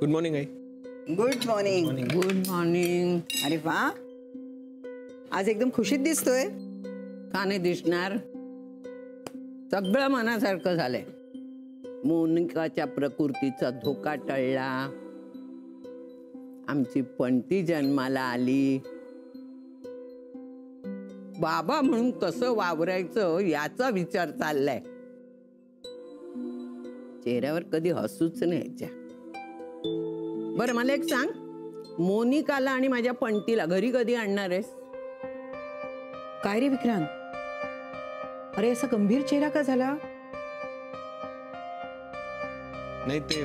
Good morning I. Good morning. Good morning. अरे वा, आज एकदम खुशीत दिसतोय. का नाही दिसणार? सगळं मनासारखं झालंय. मोनिकाच्या प्रकृतीचा धोका टळला, आमची पणती जन्माला आली. बाबा म्हणून कसं वावरायचं याचा विचार चाललाय. चेहऱ्यावर कधी हसूच नाही याच्या. बरं मला एक सांग, मोनिकाला आणि माझ्या पणतीला घरी कधी आणणार आहेस? काय रे विक्रांत, अरे असा गंभीर चेहरा का झाला? नाही ते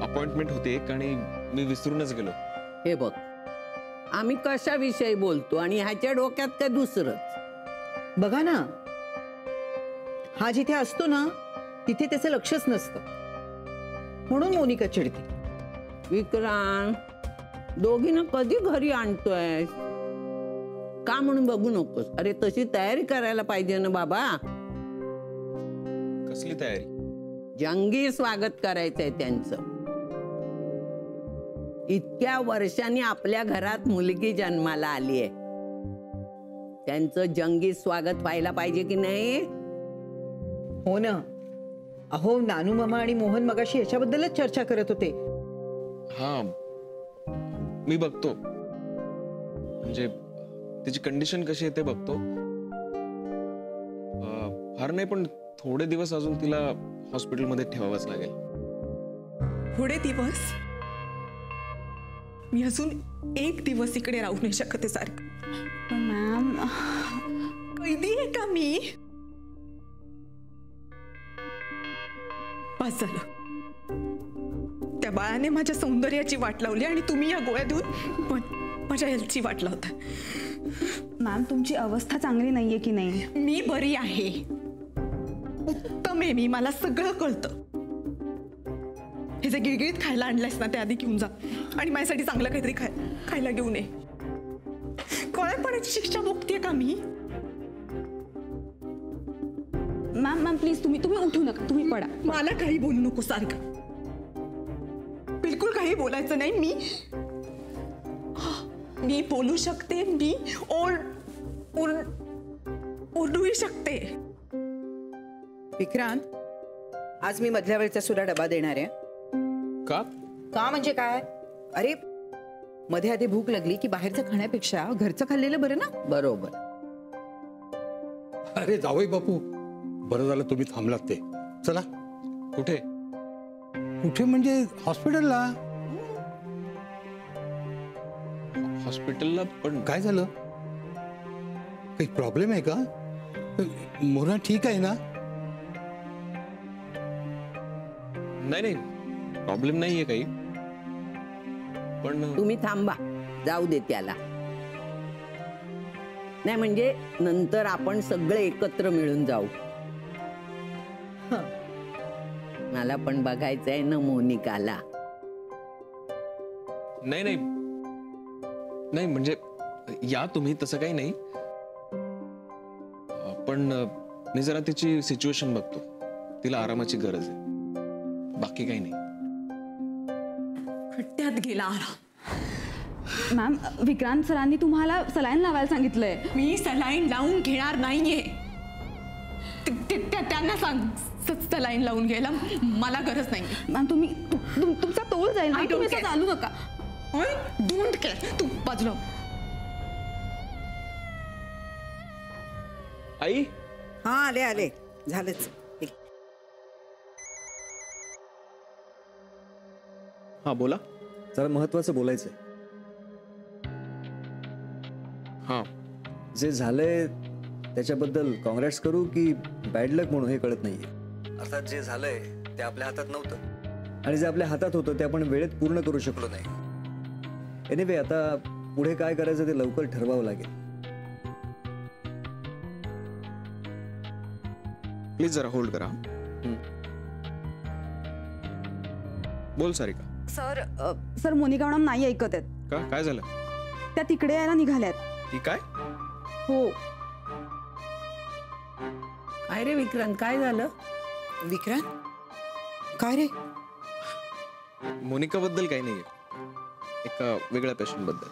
अपॉइंटमेंट होती एक आणि मी विसरूनच गेलो. हे बघ, आम्ही कशाविषयी बोलतो आणि ह्याच्या डोक्यात काय दुसरंच. बघा ना, हा जिथे असतो ना तिथे त्याचं लक्षच नसतं, म्हणून मोनिका चिडते. विक्रांत, दोघींना कधी घरी आणतोय का म्हणून बघू नकोस. अरे तशी तयारी करायला पाहिजे ना बाबा. कसली तयारी? जंगी स्वागत करायचंय त्यांचं. इतक्या वर्षांनी आपल्या घरात मुलगी जन्माला आली आहे, त्यांचं जंगी स्वागत व्हायला पाहिजे की नाही? हो ना. अहो, नानू मामा आणि मोहन मगाशी याच्याबद्दलच चर्चा करत होते. हा, मी बघतो. म्हणजे तिची कंडिशन कशी आहे ते बघतो. फार नाही पण थोडे दिवस अजून तिला हॉस्पिटलमध्ये ठेवावंच लागेल. थोडे दिवस? मी अजून एक दिवस इकडे राहू नाही शकत आहे सारखं. मॅम, कैदी आहे का मी? बस झालं. त्या बाळाने माझ्या सौंदर्याची वाट लावली आणि तुम्ही या गोळ्या देऊन माझ्या हेल्थची वाट लावता. मॅम तुमची अवस्था चांगली नाहीये की नाही? मी बरी आहे, उत्तम आहे मी, मला सगळं कळतं. हे जे गिळगिळीत खायला आणलंयस ना ते आधी घेऊन जा आणि माझ्यासाठी चांगलं काहीतरी खायला घेऊन ये. कळेपणाची शिक्षा भोगतेय का मी? मॅम प्लीज तुम्ही उठू नका, तुम्ही पडा. मला काही बोलू नको सारखं, बिलकुल काही बोलायचं नाही. मी बोलू शकते, मी ओरडूही शकते. विक्रांत, आज मी मधल्या वेळचा सुद्धा डबा देणार आहे. का? का म्हणजे काय? अरे मध्ये आधी भूक लागली की बाहेरचं खाण्यापेक्षा घरचं खाल्लेलं बरं ना. बरोबर. अरे जावई बापू, बरं झालं तुम्ही थांबलात ते. चला. कुठे? कुठे म्हणजे हॉस्पिटलला. हॉस्पिटलला? पण काय झालं? काही प्रॉब्लेम आहे का? मोना ठीक आहे ना? नाही, प्रॉब्लेम नाहीये काही. पण तुम्ही थांबा, जाऊ दे त्याला. नाही म्हणजे नंतर आपण सगळे एकत्र मिळून जाऊ. मला पण बघायचंय ना मोनिकाला. नाही म्हणजे या तुम्ही, तसं काही नाही. पण मी जरा तिची सिच्युएशन बघतो. तिला आरामाची गरज आहे, बाकी काही नाही. खड्ड्यात गेला आराम. मॅम विक्रांत सरांनी तुम्हाला सलाईन लावायला सांगितलंय. मी सलाईन लावून घेणार नाहीये. त्यांना सांग सलाईन लावून घ्यायला, मला गरज नाही. मॅम तुमचा तोल जाईल. तुम्ही असं चालू नका. Don't care. तू बाजूला. आई? हा, आले झालंच. हा बोला. जरा महत्वाचं बोलायचंय. हा, जे झालंय त्याच्याबद्दल काँग्रेट्स करू की बॅड लक म्हणून हे कळत नाहीये. अर्थात जे झालंय ते आपल्या हातात नव्हतं आणि जे आपल्या हातात होतं ते आपण वेळेत पूर्ण करू शकलो नाही. एनिवे, आता पुढे काय करायचं ते लवकर ठरवावं लागेल. प्लीज जरा होल्ड करा. बोल सारिका. सर मोनिका मॅडम नाही ऐकत आहेत. का? काय झालं? त्या तिकडे यायला निघाल्यात. ती काय? हो. काय रे विक्रांत, काय झालं? विक्रांत, काय रे? मोनिका बद्दल काही नाहीये, एका वेगळ्या पेशंट बद्दल.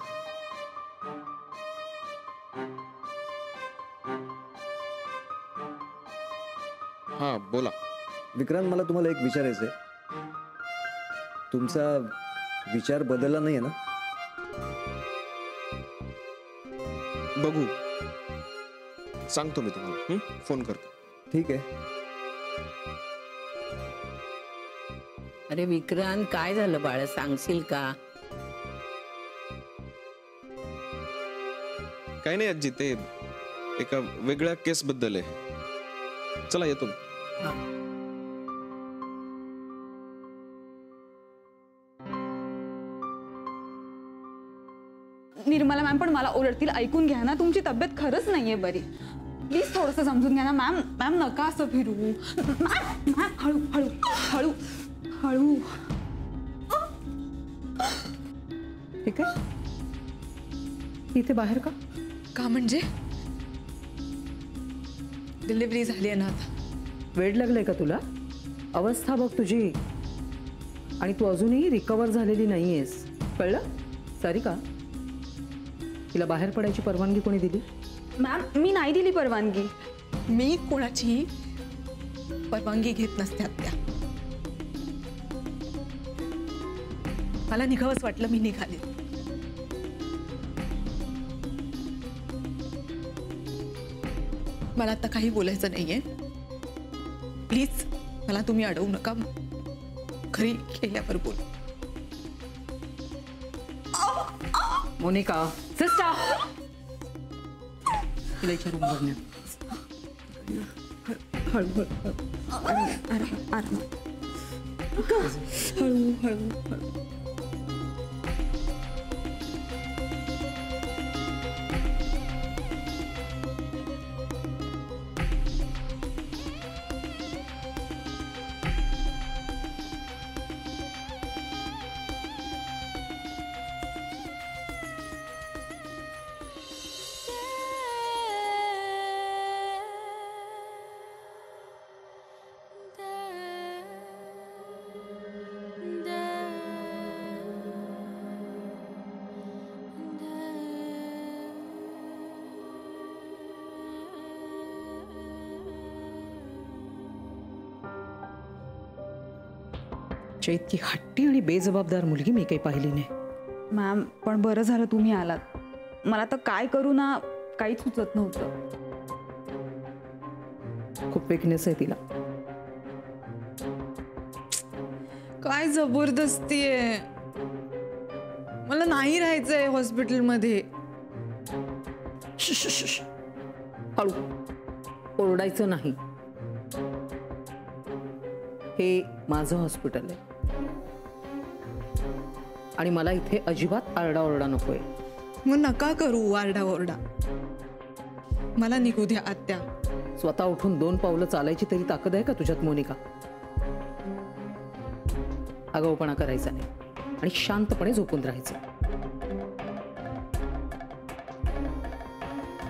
हा बोला. विक्रांत, मला तुम्हाला एक विचारायचंय. तुमचा विचार बदलला नाहीये ना? बघू, सांगतो मी तुम्हाला. फोन करतो. ठीक आहे. अरे विक्रांत, काय झालं बाळा, सांगशील का? काही नाही आजी, ते एका वेगळ्या केस बद्दल आहे. चला येतो मी. निर्मला मॅम पण मला ओरडतील, ऐकून घ्या ना, तुमची तब्येत खरंच नाहीये बरी. प्लीज थोडंसं समजून घ्या ना मॅम. मॅम नका असं फिरू. मॅम मॅम हळू हळू हळू हळू. ठीक आहे, इथे बाहेर का? का म्हणजे डिलिव्हरी झाली आहे ना आता. वेळ लागलाय का तुला? अवस्था बघ तुझी, आणि तू अजूनही रिकवर झालेली नाहीयेस, कळलं? सारिका, तिला बाहेर पडायची परवानगी कोणी दिली? मॅम मी नाही दिली परवानगी. मी कोणाचीही परवानगी घेत नसते आत्या. मला निघावंच वाटलं, मी निघाले. मला आता काही बोलायचं नाहीये. प्लीज मला तुम्ही अडवू नका. घरी गेल्यावर बोल. मोनिका, सिस्टर तिला इथे रूमवर न्या. हळू हळू हळू. इतकी हट्टी आणि बेजबाबदार मुलगी मी काही पाहिली नाही. मॅम पण बरं झालं तुम्ही आलात. मला तर काय करू ना काहीच सुचत नव्हतं. खूप विकनेस आहे तिला. काय जबरदस्ती आहे. मला नाही राहायचंय हॉस्पिटलमध्ये. हळू, ओरडायचं नाही. हे माझं हॉस्पिटल आहे आणि मला इथे अजिबात आरडाओरडा नकोय. मग नका करू आरडाओरडा. मला निघू द्या आत्या. स्वतः उठून 2 पावलं चालायची तरी ताकद आहे का तुझ्यात मोनिका? आगाऊपणा करायचा नाही आणि शांतपणे झोपून राहायचं.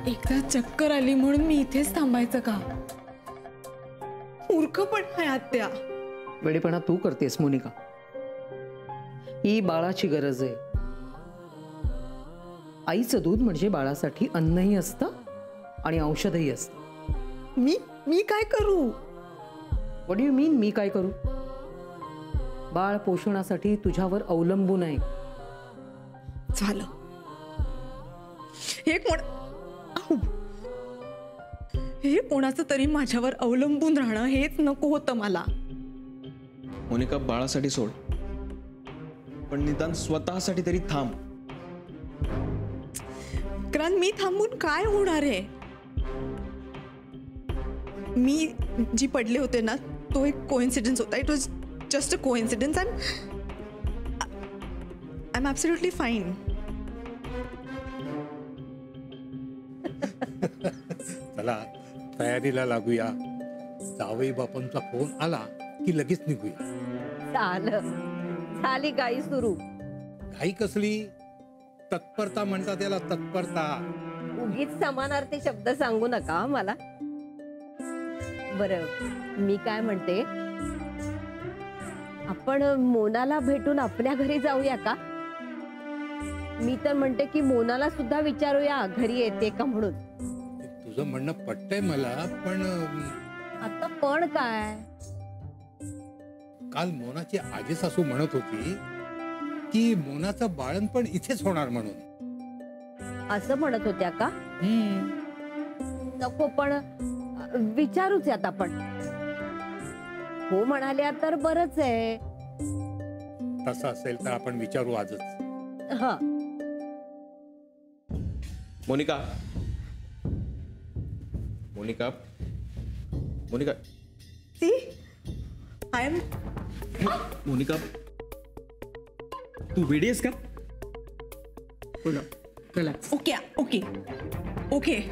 एकदा चक्कर आली म्हणून मी इथेच थांबायचं का? मूर्खपण आहे आत्या. वेडेपणा तू करतेस मोनिका. ही बाळाची गरज आहे. आईचं दूध म्हणजे बाळासाठी अन्नही असतं आणि औषधही असतं. मी काय करू? व्हॉट डू यू मीन मी काय करू? बाळ पोषणासाठी तुझ्यावर अवलंबून आहे. झालं. हे कोण, हे कोणाचं तरी माझ्यावर अवलंबून राहणं हेच नको होतं मला. मोनिका, बाळासाठी सोड, पण निदान स्वतःसाठी तरी थांब. कारण मी थांबून काय होणार आहे? मी जी पडले होते ना, तो एक कोइन्सिडन्स होता. It was just a coincidence. I am absolutely fine. चला तयारीला लागूया. जावई बापांचा फोन आला की लगेच निघूया. झाली गाई सुरू. घाई कसली? तत्परता म्हणतात त्याला, तत्परता. उगीच समानार्थी शब्द सांगू नका मला. बरं, मी काय म्हणते, आपण मोनाला भेटून आपल्या घरी जाऊया का? मी तर म्हणते की मोनाला सुद्धा विचारूया घरी येते का म्हणून. तुझं म्हणणं पटतंय मला, पण आता पण काय? काल मोनाची आजी सासू म्हणत होती की मोनाचं बाळणपण इथेच होणार म्हणून. असं म्हणत होत्या का? नको, पण विचारूच यात आपण. हो म्हणाल्या तर बरंच आहे. तसं असेल तर आपण विचारू आजच. हा. Monica, Monica, Monica, see I am Monica, तू वेडी आहेस का? Relax. Okay okay okay.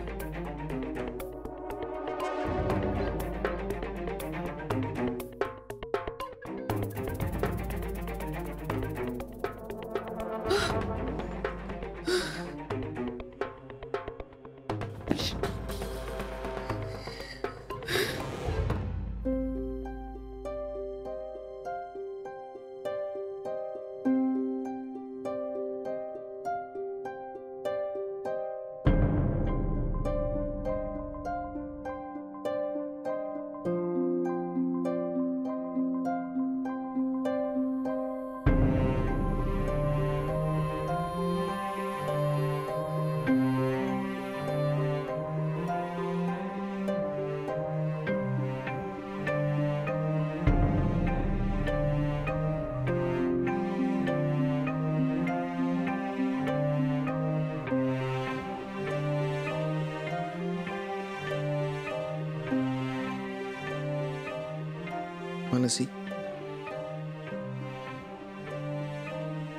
Mansi,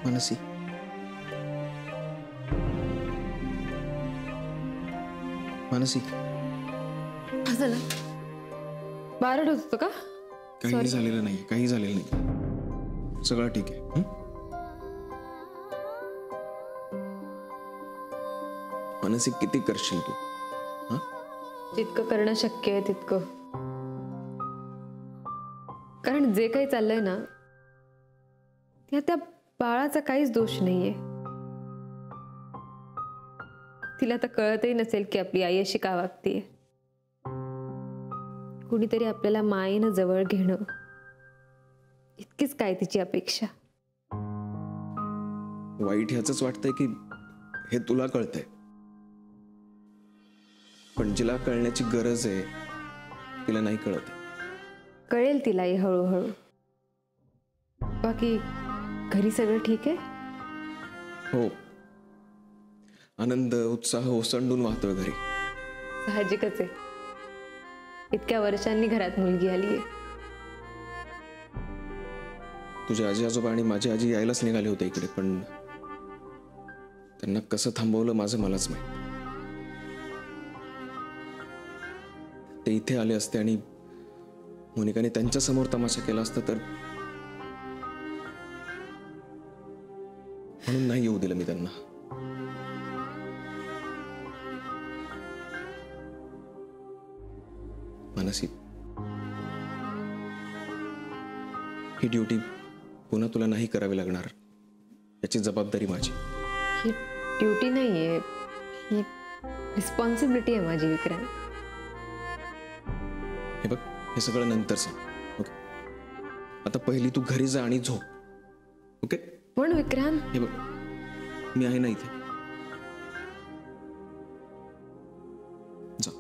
Mansi, Mansi, झालं बारड होत होतं का? काही झालेलं नाही, काही झालेलं नाही, सगळं ठीक आहे. मनसी, किती करशील तू? जितकं करणं शक्य आहे तितकं. कारण जे काही चाललंय ना त्यात त्या बाळाचा काहीच दोष नाहीये. तिला आता कळतही नसेल की आपली आई अशी का वागतेय. कुणीतरी आपल्याला मायेनं जवळ घेणं इतकीच काय तिची अपेक्षा. वाईट ह्याच वाटतंय की हे तुला कळतंय, पण जिला कळण्याची गरज आहे तिला नाही कळत. कळेल तिलाही हळूहळू. बाकी घरी सगळं ठीक आहे? हो, आनंद उत्साह ओसंडून वाहतोय घरी. साहजिकच आहे, इतक्या वर्षांनी घरात मुलगी आली आहे. तुझे आजी आजोबा आणि माझी आजी यायलाच निघाले होते इकडे, पण त्यांना कसं थांबवलं माझं मलाच माहित. ते इथे आले असते आणि मोनिकाने त्यांच्या समोर तमाशा केला असता तर, म्हणून नाही येऊ दिलं मी त्यांना. मनसी, ही ड्युटी पुन्हा तुला नाही करावी लागणार, याची जबाबदारी माझी. ही ड्युटी नाहीये, ही रिस्पॉन्सिबिलिटी आहे माझी विक्रांत. हे बघ, हे सगळं नंतर सांग, ओके? आता पहिली तू घरी जा आणि झोप, ओके? पण विक्रांत, हे बघ, मी आहे ना इथे, जा.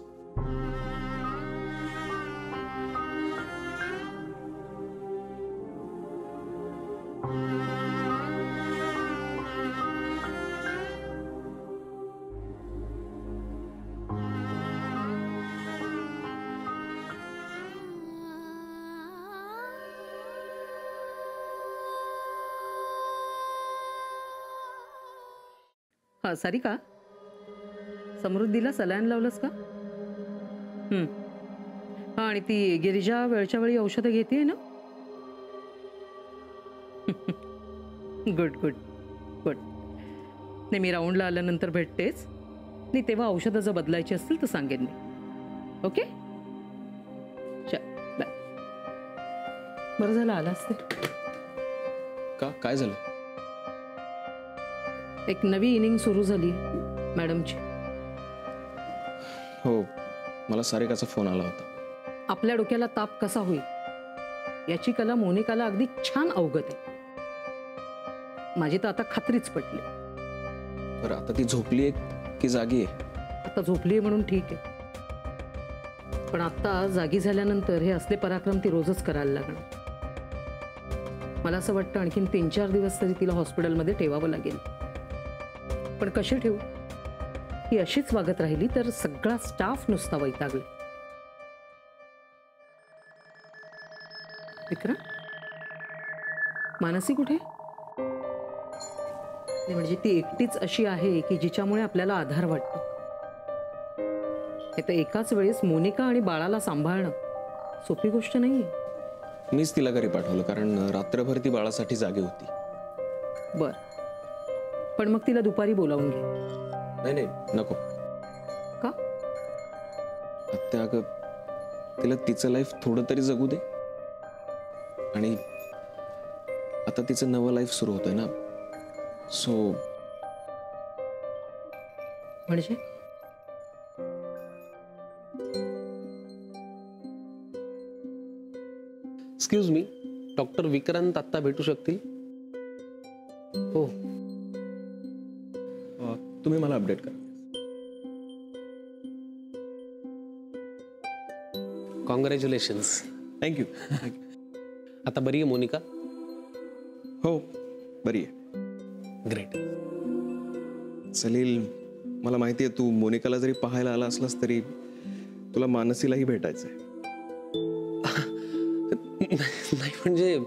हा, सारिका, समृद्धीला सलाईन लावलंस का? हा, आणि ती गिरिजा वेळच्या वेळी औषधं घेते ना? Good good good. नाही, मी राऊंडला आल्यानंतर भेटतेच. नाही, तेव्हा औषधं जर बदलायची असतील तर सांगेन मी, ओके? चल, बाय. बरं झालं आलास ते. का? काय झालं? एक नवी इनिंग सुरू झाली मॅडमची. हो, मला सारिकाचा फोन आला होता. आपल्या डोक्याला ताप कसा होईल याची कला मोनिकाला अगदी छान अवगत आहे. माझी तर आता खात्रीच पटली. बरं, आता ती झोपली आहे की जागी आहे? आता झोपली आहे म्हणून ठीक आहे, पण आता जागी झाल्यानंतर हे असले पराक्रम ती रोजच करायला लागणार. मला असं वाटतं आणखीन 3-4 दिवस तरी तिला हॉस्पिटलमध्ये ठेवावं लागेल. पण कशी ठेवू? ही अशीच वागत राहिली तर सगळा स्टाफ नुसता वैतागला. विक्रम, मानसी कुठे? म्हणजे ती एकटीच अशी आहे की जिच्यामुळे आपल्याला आधार वाटतो. तर एकाच वेळेस मोनिका आणि बाळाला सांभाळणं सोपी गोष्ट नाहीये. मीच तिला घरी पाठवलं कारण रात्रभर ती बाळासाठी जागी होती. बर, पण मग तिला दुपारी बोलावून घे. नाही नाही, नको. का? आत्या, अगं तिला तिचं लाईफ थोडं तरी जगू दे. आणि आता तिचं नवं लाईफ सुरू होतंय ना, सो. म्हणजे एक्सक्यूज मी, डॉक्टर विक्रांत आत्ता भेटू शकतील? हो. तुम्ही मला अपडेट करा. कॉंग्रॅच्युलेशन्स. थँक्यू. आता बरी आहे मोनिका? हो, बरी आहे. ग्रेट. सलील, मला माहिती आहे तू मोनिकाला जरी पाहायला आला असलास तरी तुला मानसीलाही भेटायचंय. नाही म्हणजे,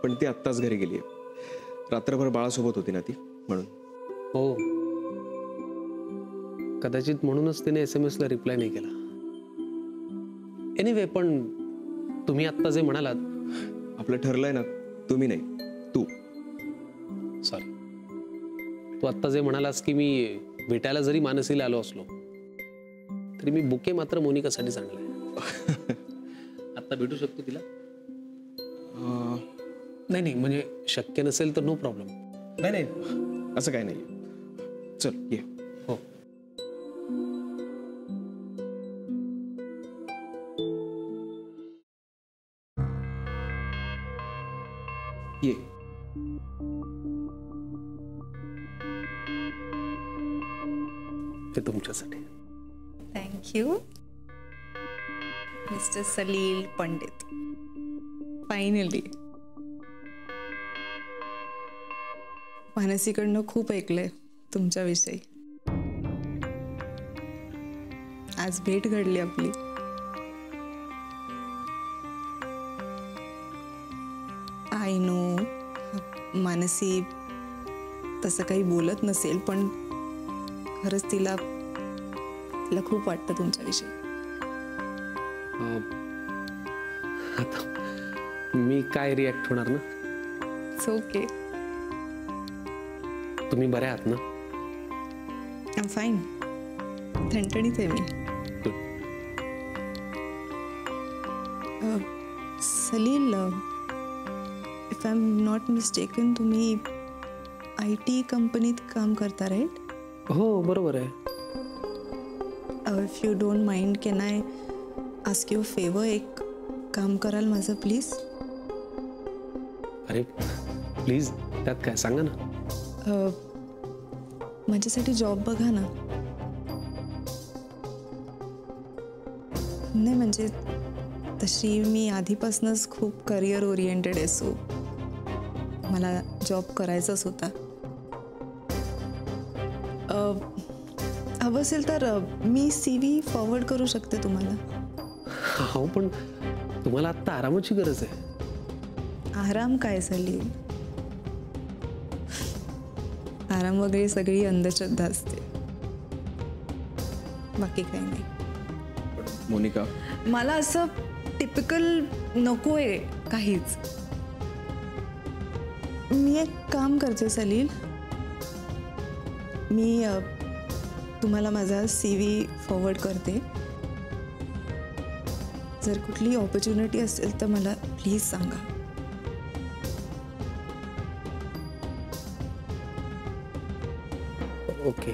पण ती आत्ताच घरी गेली आहे. रात्रभर बाळासोबत होती ना ती, म्हणून. हो, कदाचित म्हणूनच तिने SMS ला रिप्लाय नाही केला. एनिवे, पण तुम्ही आत्ता जे म्हणालात, आपलं ठरलंय ना, तुम्ही नाही तू. सॉरी, तू आत्ता जे म्हणालास की मी भेटायला जरी मानसीला आलो असलो तरी मी बुके मात्र मोनिकासाठीच आणलाय. आत्ता भेटू शकतो तिला? नाही नाही, म्हणजे शक्य नसेल तर नो प्रॉब्लेम. नाही नाही, असं काय नाही. चल ये. हो. ये. ते तुमच्यासाठी. Thank you mister Salil Pandit. Finally. मानसीकडनं खूप ऐकलंय तुमच्याविषयी. आज भेट घडली आपली. आय नो मानसी तसं काही बोलत नसेल, पण खरंच तिला खूप वाटतं तुमच्याविषयी. आता मी काय रिॲक्ट होणार ना? It's okay. तुम्ही बऱ्या आहात ना? I am fine. ठणठणीत आहे मी. Salil, if I am not mistaken, तुम्ही IT कंपनीत काम करता, राईट? हो, बरोबर आहे. If you don't mind, can I ask you favour? एक काम कराल माझं प्लीज? अरे प्लीज, त्यात काय, सांगा ना. माझ्यासाठी जॉब बघा ना. नाही म्हणजे तशी मी आधीपासूनच खूप करिअर ओरिएंटेड आहे, सो मला जॉब करायचाच होता. हवं असेल तर मी CV फॉरवर्ड करू शकते तुम्हाला. हो, पण तुम्हाला आत्ता आरामाची गरज आहे. आराम काय सलील? आराम वगैरे सगळी अंधश्रद्धा असते, बाकी काही नाही. मोनिका, मला असं टिपिकल नको आहे काहीच. मी एक काम करते सलील, मी तुम्हाला माझा CV फॉरवर्ड करते. जर कुठली ऑपॉर्च्युनिटी असेल तर मला प्लीज सांगा. Okay.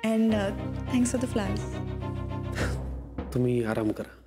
And thanks for the flowers. तुम्ही आराम करा.